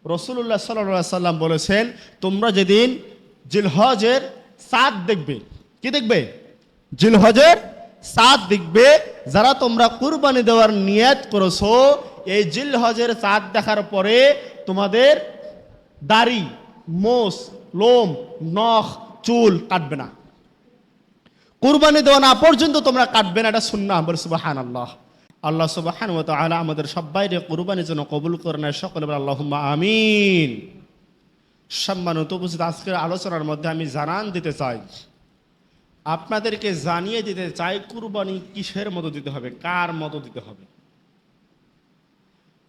রাসূলুল্লাহ সাল্লাল্লাহু আলাইহি সাল্লাম বলেছেন, তোমরা যেদিন জিলহজের চাঁদ দেখবে, কি দেখবে? জিলহজের চাঁদ দেখবে, যারা তোমরা কুরবানি দেওয়ার নিয়ত করেছো, এই জিলহজের চাঁদ দেখার পরে তোমাদের দাড়ি, মোষ, লোম, নখ, চুল কাটবে না। কুরবানি দেওয়া না পর্যন্ত তোমরা কাটবে না, এটা সুন্নাহ। বলে সুবহানাল্লাহ। আল্লাহ সুবহানাহু ওয়া তাআলা আমাদের সবাইকে কুরবানির জন্য কবুল করেন, সকলে বলে আল্লাহুম্মা আমিন। সম্মানিত উপস্থিত, আজকের আলোচনার মধ্যে আমি জানান দিতে চাই, আপনাদেরকে জানিয়ে দিতে চাই কুরবানি কিসের মতো দিতে হবে, কার মতো দিতে হবে।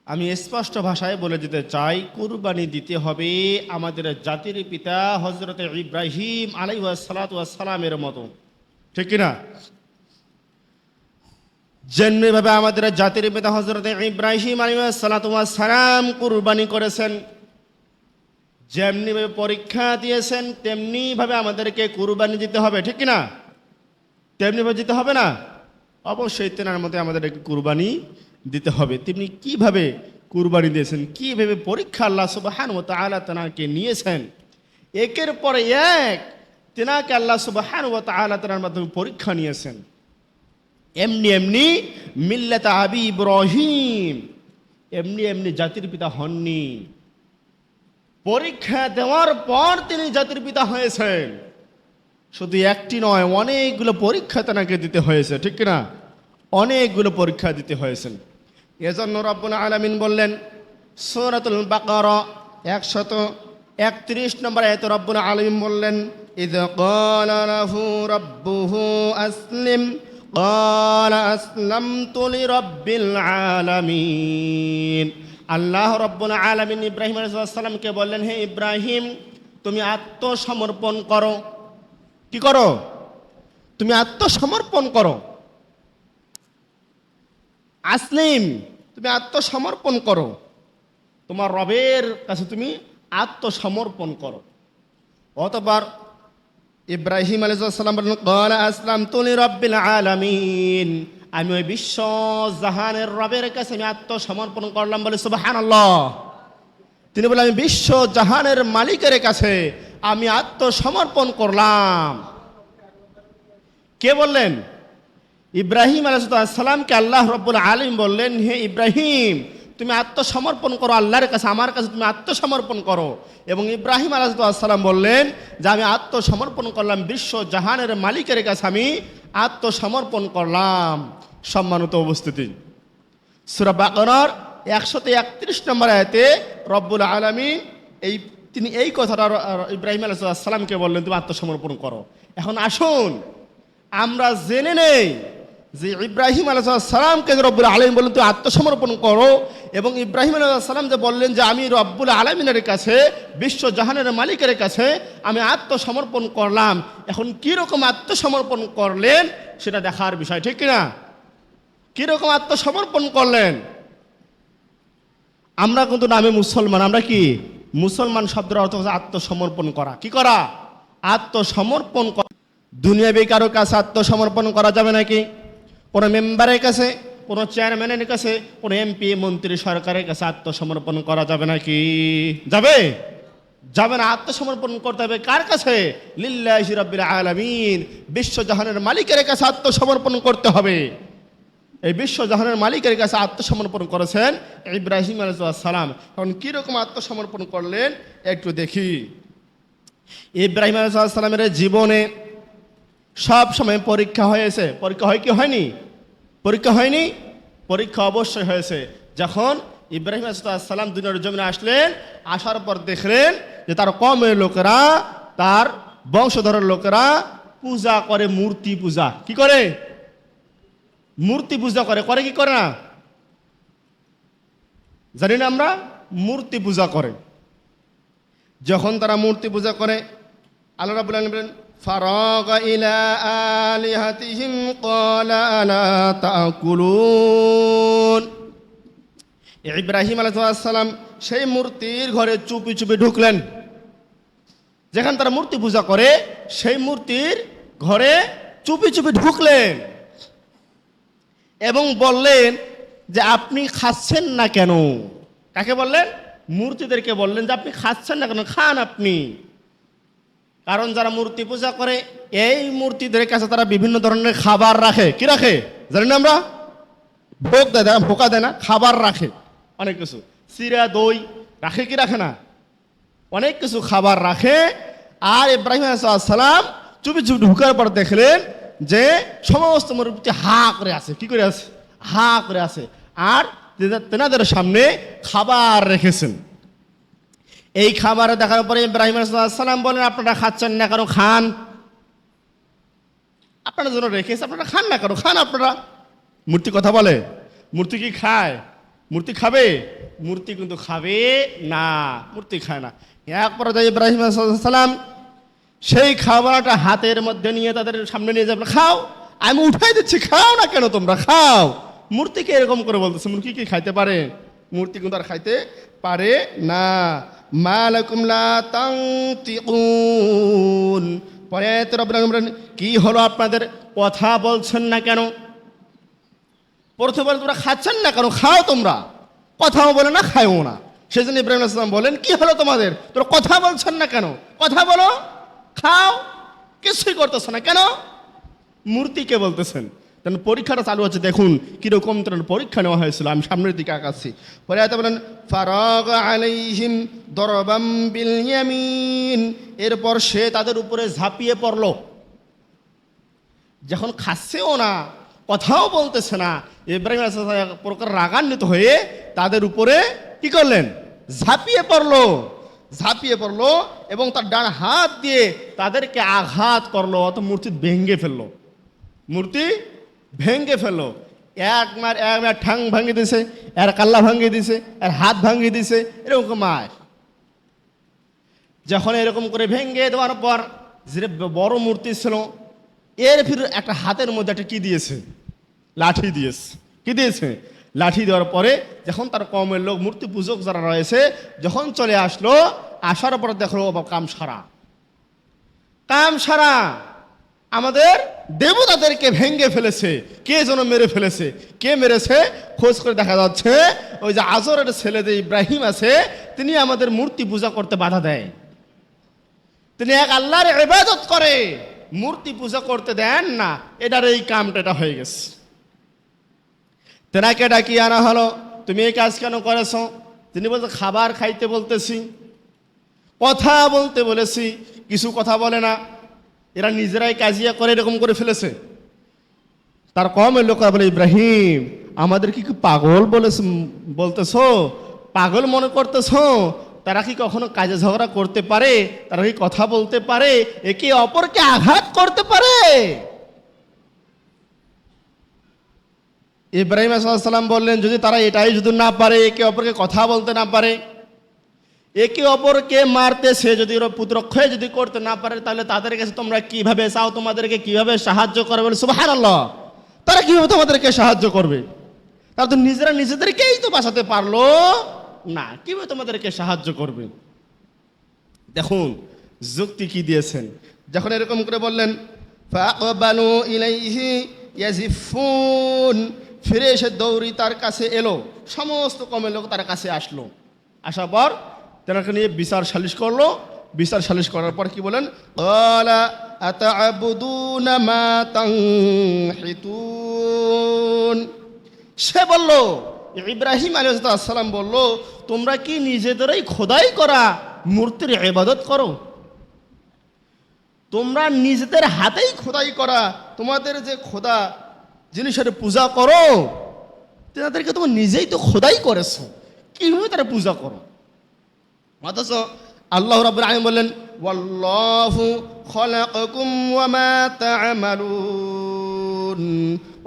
আমি স্পষ্ট ভাষায় বলে দিতে চাই, কুরবানি দিতে হবে আমাদের জাতির পিতা হযরত ইব্রাহিম আলাইহিস সালাতু ওয়াস সালামের মতো, ঠিক কিনা? যেভাবে আমাদের জাতির পিতা হযরত ইব্রাহিম আলাইহিস সালাতু ওয়াস সালাম কুরবানি করেছেন, যেমনিভাবে পরীক্ষা দিয়েছেন, তেমনিভাবে আমাদেরকে কুরবানি দিতে হবে, ঠিক কিনা? তেমনিভাবে দিতে হবে না? অবশ্যই তেনার মধ্যে আমাদেরকে কুরবানি দিতে হবে। তেমনি কিভাবে কুরবানি দিয়েছেন, কিভাবে পরীক্ষা আল্লাহ সুবহানাহু ওয়া তাআলা তেনাকে নিয়েছেন, একের পরে এক তেনাকে আল্লাহ সুবহানাহু ওয়া তাআলা তেনার মাধ্যমে পরীক্ষা নিয়েছেন। এমনি এমনি মিল্লাত আবি ইব্রাহিম, এমনি এমনি জাতির পিতা হননি। পরীক্ষা দেওয়ার পর তিনি জাতির পিতা হয়েছেন। শুধু একটি নয়, অনেকগুলো পরীক্ষা তেনাকে দিতে হয়েছে, ঠিক কিনা? অনেকগুলো পরীক্ষা দিতে হয়েছেন। এজন্য রব্বুল আলামিন বললেন সূরাতুল বাকারা 131 নম্বর আয়াতে রব্বুল আলামিন বললেন, ইয ক্বালা লাহু রাব্বুহু আসলিম ক্বালা আসলামতু লিরাব্বিল আলামিন। আল্লাহ রব্বুল আলামিন ইব্রাহিম আলাইহিস সালামকে বললেন, হে ইব্রাহিম, তুমি আত্মসমর্পণ করো। কি করো? তুমি আত্মসমর্পণ করো। আসলিম, তুমি আত্মসমর্পণ করো, তোমার রবের কাছে তুমি আত্মসমর্পণ করো। অতঃপর ইব্রাহিম আলাইহিস সালাম বললেন, ক্বালা আসলামতু লিরাব্বিল আলামিন, আমি ওই বিশ্ব জাহানের রবের কাছে আমি আত্মসমর্পণ করলাম। বলে সুবহানাল্লাহ। তিনি বলেন, আমি বিশ্ব জাহানের মালিকের কাছে আমি আত্মসমর্পণ করলাম। কে বললেন? ইব্রাহিম আলাইহিস সালামকে আল্লাহ রাব্বুল আলামিন বললেন, হে ইব্রাহিম, তুমি আত্মসমর্পণ করো আল্লাহর কাছে, আমার কাছে তুমি আত্মসমর্পণ করো। এবং ইব্রাহিম আলাইহিস সালাম বললেন যে আমি আত্মসমর্পণ করলাম বিশ্ব জাহানের মালিকের কাছে, আমি আত্মসমর্পণ করলাম। সম্মানিত উপস্থিতি, সূরা বাকারার 131 নম্বর আয়াতে রব্বুল আলামিন তিনি এই কথাটা ইব্রাহিম আলাইহিস সালামকে বললেন, তুমি আত্মসমর্পণ করো। এখন আসুন আমরা জেনে নেই যে ইব্রাহিম আলাইহিস সালামকে রব্বুল আলামিন বললেন তুমি আত্মসমর্পণ করো, এবং ইব্রাহিম আলাইহিস সালাম যে বললেন যে আমি রব্বুল আলামিনের কাছে, বিশ্ব জাহানের মালিকের কাছে আমি আত্মসমর্পণ করলাম। এখন কীরকম আত্মসমর্পণ করলেন সেটা দেখার বিষয়, ঠিক কিনা? কীরকম আত্মসমর্পণ করলেন? আমরা কিন্তু নামে মুসলমান, আমরা কি মুসলমান শব্দের অর্থ হচ্ছে আত্মসমর্পণ করা। কি করা? আত্মসমর্পণ করা। দুনিয়াবি কারো কাছে আত্মসমর্পণ করা যাবে নাকি? কোনো মেম্বারের কাছে, কোনো চেয়ারম্যানের কাছে, কোনো এমপি মন্ত্রী সরকারের কাছে আত্মসমর্পণ করা যাবে নাকি? যাবে? যাবে না। আত্মসমর্পণ করতে হবে কার কাছে? লিল্লাহি রাব্বিল আলামিন, বিশ্ব জাহানের মালিকের কাছে আত্মসমর্পণ করতে হবে। এই বিশ্ব জাহানের মালিকের কাছে আত্মসমর্পণ করেছেন ইব্রাহিম আলাইহিস সালাম। এখন কীরকম আত্মসমর্পণ করলেন একটু দেখি। ইব্রাহিম আলাইহিস সালামের জীবনে সব সময় পরীক্ষা হয়েছে। পরীক্ষা হয় কি হয়নি? পরীক্ষা হয়নি? পরীক্ষা অবশ্যই হয়েছে। যখন ইব্রাহিম আলাইহিস সালাম দুনিয়ার জমিনে আসলেন, আসার পর দেখলেন যে তার কওমের লোকেরা, তার বংশধরের লোকেরা পূজা করে, মূর্তি পূজা। কি করে? মূর্তি পূজা করে। করে কি করে না জানি না আমরা? মূর্তি পূজা করে। যখন তারা মূর্তি পূজা করে, আল্লাহ রাব্বুল আলামিন বলেন, ফারাগা ইলা আলিহাতিহিম ক্বালা আলা তাকুলুন। ইব্রাহিম আলাইহিস সালাম সেই মূর্তির ঘরে চুপি চুপি ঢুকলেন। যেখানে তারা মূর্তি পূজা করে সেই মূর্তির ঘরে চুপি চুপি ঢুকলেন এবং বললেন যে আপনি খাচ্ছেন না কেন? কাকে বললেন? মূর্তিদেরকে বললেন যে আপনি খাচ্ছেন না কেন, খান আপনি। কারণ যারা মূর্তি পূজা করে এই মূর্তিদের কাছে তারা বিভিন্ন ধরনের খাবার রাখে। কি রাখে জানেন না আমরা? ভোগ দেয়, ভোকা দেয় না, খাবার রাখে অনেক কিছু, চিরা দই রাখে কি রাখে না, অনেক কিছু খাবার রাখে। আর ইব্রাহিম আলাইহিস সালাম চুপি চুপি ঢুকার পর দেখলেন যে সমস্ত মূর্তি হা করে আছে। কি করে আছে? হা করে আছে। আর তেনাদের সামনে খাবার রেখেছেন। এই খাবারে দেখার পরে ইব্রাহিম আলাইহিস সালাম বলেন আপনারা খাচ্ছেন না কেন, খান। আপনারা জন্য রেখেছে, আপনারা খান না কেন, খান আপনারা। মূর্তি কথা বলে? মূর্তি কি খায়? মূর্তি খাবে? মূর্তি কিন্তু খাবে না, মূর্তি খায় না। এক পর্যায়ে ইব্রাহিম আলাইহিস সালাম সেই খাবারটা হাতের মধ্যে নিয়ে তাদের সামনে নিয়ে যাবে, খাও, আমি উঠাই দিচ্ছি, খাও না কেন তোমরা, খাও। মূর্তিকে এরকম করে বলতেছে। মূর্তি কি খাইতে পারে? মূর্তি কিন্তু আর খাইতে পারে না। মা লাকুম লা তানতিকুন। পরে রব্বুল আলামিন বলেন কি হলো আপনাদের, কথা বলছেন না কেন? প্রথমে বলেন তোমরা খাচ্ছেন না কেন, খাও তোমরা, কথাও বলে না খায়ও না। সেই জন্য ইব্রাহিম আলাইহিস সালাম বলেন কি হলো তোমাদের, তোমরা কথা বলছেন না কেন, কথা বলো, খাও, কিছুই করতেছ না কেন? মূর্তিকে বলতেছেন। তেমন পরীক্ষাটা চালু হচ্ছে, দেখুন কিরকম তেমন পরীক্ষা নেওয়া হয়েছিল। আমি সামনের দিকে আগাচ্ছি। পরে এত বলেন ফারাগ আলাইহিম দরবাম বিল ইয়ামিন। এরপর সে তাদের উপরে ঝাঁপিয়ে পড়ল। যখন খাচ্ছেও না, কথাও বলতেছে না, ইব্রাহিম আলাইহিস সালাম এক প্রকার রাগান্বিত হয়ে তাদের উপরে কি করলেন? ঝাঁপিয়ে পড়লো। ঝাঁপিয়ে পড়লো এবং তার ডান হাত দিয়ে তাদেরকে আঘাত করলো, অত মূর্তি ভেঙ্গে ফেললো। মূর্তি ভেঙ্গে ফেললো। এক মার ঠাং ভাঙিয়ে দিছে, এর কাল্লা ভাঙিয়ে দিছে, এর হাত ভাঙিয়ে দিছে, এরকম মার। যখন এরকম করে ভেঙ্গে দেওয়ার পর যে বড় মূর্তি ছিল এর ফির একটা হাতের মধ্যে একটা কি দিয়েছে? লাঠি দিয়েছে। কি দিয়েছে? লাঠি দেওয়ার পরে যখন তার কমের লোক মূর্তি পূজক যারা রয়েছে যখন চলে আসলো, আসার পর দেখলো কাম সারা, কাম সারা, আমাদের দেবতাদেরকে ভেঙ্গে ফেলেছে। কে যেন মেরে ফেলেছে। কে মেরেছে? খোঁজ করে দেখা যাচ্ছে ওই যে আজরের ছেলে যে ইব্রাহিম আছে তিনি আমাদের মূর্তি পূজা করতে বাধা দেয়। তিনি এক আল্লাহর ইবাদত করে, মূর্তি পূজা করতে দেন না। এটার এই কামটা এটা হয়ে গেছে। তেনাকে ডাকিয়ে আনা হলো, তুমি এই কাজ কেন করেছ? তিনি বলছে খাবার খাইতে বলতেছি, কথা বলতে বলেছি, কিছু কথা বলে না। এরা নিজেরাই কাজিয়া করে এরকম করে ফেলেছে। তার কমের লোকেরা বলে ইব্রাহিম আমাদের কি পাগল বলতেছ, পাগল মনে করতেছ? তারা কি কখনো কাজে ঝগড়া করতে পারে? তারা কি কথা বলতে পারে? একে অপরকে আঘাত করতে পারে? ইব্রাহিম আলাইহিস সালাম বললেন যদি তারা এটাই যদি না পারে, একে অপরকে কথা বলতে না পারে, একে অপরকে মারতে সে যদি প্রতিরক্ষা যদি করতে না পারে, তাহলে তাদের কাছে তোমরা কিভাবে চাও তোমাদেরকে কিভাবে সাহায্য করবে? সুবহানাল্লাহ, তারা কিভাবে তোমাদেরকে সাহায্য করবে? তারা তো নিজেরা নিজেদেরকেই তো বাঁচাতে পারলো না, কিভাবে তোমাদেরকে সাহায্য করবে? দেখুন যুক্তি কি দিয়েছেন। যখন এরকম করে বললেন ফাআকবালু ইলাইহি ইয়াজিফুন, ফিরে এসে দৌড়ি তার কাছে এলো। সমস্ত কমের লোক তার কাছে আসলো। আসার পর তেনাকে নিয়ে বিচার সালিশ করলো। বিচার সালিশ করার পর কি বলেন? ক্বালা আতা'বুদুনা মা তানহিতুন। সে বলল, ইব্রাহিম আলাইহিস সালাম বলল তোমরা কি নিজেদেরই খোদাই করা মূর্তির ইবাদত করো? তোমরা নিজেদের হাতেই খোদাই করা তোমাদের যে খোদা জিনিসের পূজা করো, তাদেরকে তোমরা নিজেই তো খোদাই করেছো, কিভাবে তারা পূজা করো? অথচ আল্লাহ রাব্বুল আলামিন বললেন ওয়াল্লাহু খলাকাকুম ওয়া মা তা'মালুন।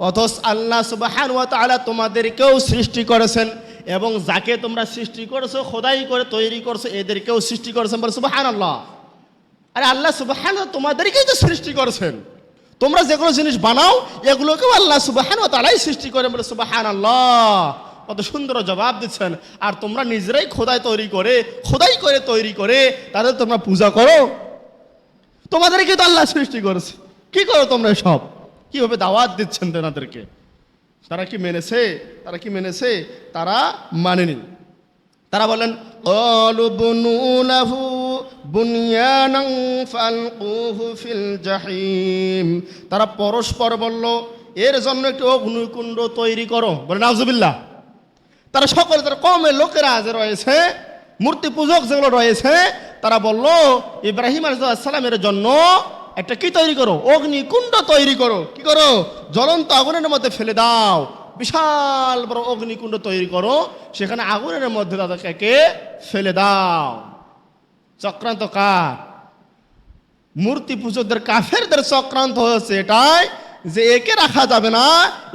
অথচ আল্লাহ সুবহানাহু ওয়া তাআলা তোমাদেরকেও সৃষ্টি করেছেন এবং যাকে তোমরা সৃষ্টি করেছো খোদাই করে তৈরি করছো এদেরকেও সৃষ্টি করেছেন। বলে সুবহানাল্লাহ। আরে আল্লাহ সুবহানাহু তোমাদেরকেই তো সৃষ্টি করেছেন। তোমরা যে কোনো জিনিস বানাও এগুলোকেও আল্লাহ সুবহানাহু ওয়া তাআলাই সৃষ্টি করেন। বলে সুবহানাল্লাহ। কত সুন্দর জবাব দিচ্ছেন। আর তোমরা নিজেরাই খোদাই করে তৈরি করে তাদের তোমরা পূজা করো? তোমাদেরকে তো আল্লাহ সৃষ্টি করেছে, কি করো তোমরা সব? কিভাবে দাওয়াত দিচ্ছেন তেনাদেরকে? তারা কি মেনেছে? তারা মানেনি। তারা বলেন ক্বালু বুনু লাহু বুনয়ানান ফালকুহু ফিল জাহিম। তারা পরস্পর বলল এর জন্য একটি অগ্নিকুণ্ড তৈরি করো। বলে নাউজুবিল্লাহ। তারা সকলে তার কওমের লোকেরা যে রয়েছে, মূর্তি পূজক যেগুলো রয়েছে, তারা বলল ইব্রাহিম আলাইহিস সালামের জন্য একটা কি তৈরি করো, অগ্নিকুণ্ড তৈরি করো। কি করো? জ্বলন্ত আগুনের মধ্যে ফেলে দাও, বিশাল বড় অগ্নিকুণ্ড তৈরি করো, সেখানে আগুনের মধ্যে তাদেরকে ফেলে দাও। চক্রান্ত কার? মূর্তি পূজকদের, কাফেরদের চক্রান্ত হয়েছে এটাই যে একে রাখা যাবে না,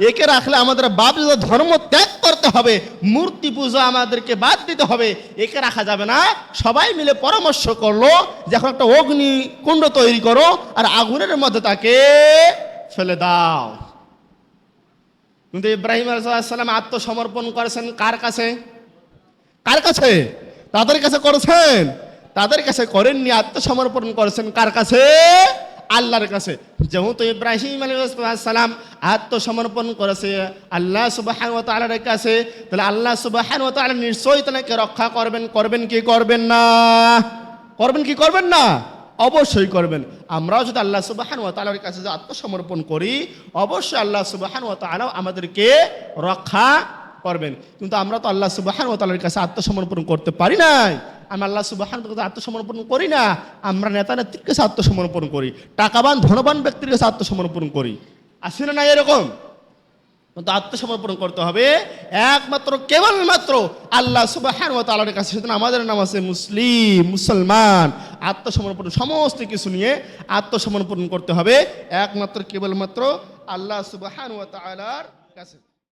একে রাখলে আমাদের বাপ ধর্ম ত্যাগ করতে হবে, মূর্তি পূজা আমাদেরকে বাদ দিতে হবে, একে রাখা যাবে না। সবাই মিলে পরামর্শ করলো যে এখন একটা অগ্নিকুণ্ড তৈরি করো আর আগুনের মধ্যে তাকে ফেলে দাও। কিন্তু ইব্রাহিম আলাইহিস সালাম আত্মসমর্পণ করেছেন কার কাছে? কার কাছে? তাদের কাছে করেছেন? তাদের কাছে করেননি, আত্মসমর্পণ করেছেন কার কাছে? আল্লাহর কাছে। যেহেতু ইব্রাহিম আলাইহিস সালাম আত্মসমর্পণ করেছে আল্লাহ সুবহানাহু ওয়া তাআলার কাছে, তাহলে আল্লাহ সুবহানাহু ওয়া তাআলা নিশ্চয়ই তাকে রক্ষা করবেন। করবেন কি করবেন না? করবেন কি করবেন না? অবশ্যই করবেন। আমরাও যদি আল্লাহ সুবহানাহু ওয়া তাআলার কাছে আত্মসমর্পণ করি, অবশ্যই আল্লাহ সুবহানাহু ওয়া তাআলা আমাদেরকে রক্ষা করবেন। কিন্তু আমরা তো আল্লাহ সুবহানাহু ওয়া তাআলার কাছে আত্মসমর্পণ করতে পারি নাই। আমরা আল্লাহ সুবহানাহু ওয়া তাআলার কাছে আত্মসমর্পণ করি না, আমরা নেতা নেত্রীর কাছে আত্মসমর্পণ করি, টাকাবান ধনবান ব্যক্তির কাছে আত্মসমর্পণ করি। আসে না এরকম? কিন্তু আত্মসমর্পণ করতে হবে একমাত্র কেবলমাত্র আল্লাহ সুবহানাহু ওয়া তাআলার কাছে। সেজন্য আমাদের নাম আছে মুসলিম, মুসলমান। আত্মসমর্পণ সমস্ত কিছু নিয়ে আত্মসমর্পণ করতে হবে একমাত্র কেবলমাত্র আল্লাহ সুবহানাহু ওয়া তাআলার কাছে।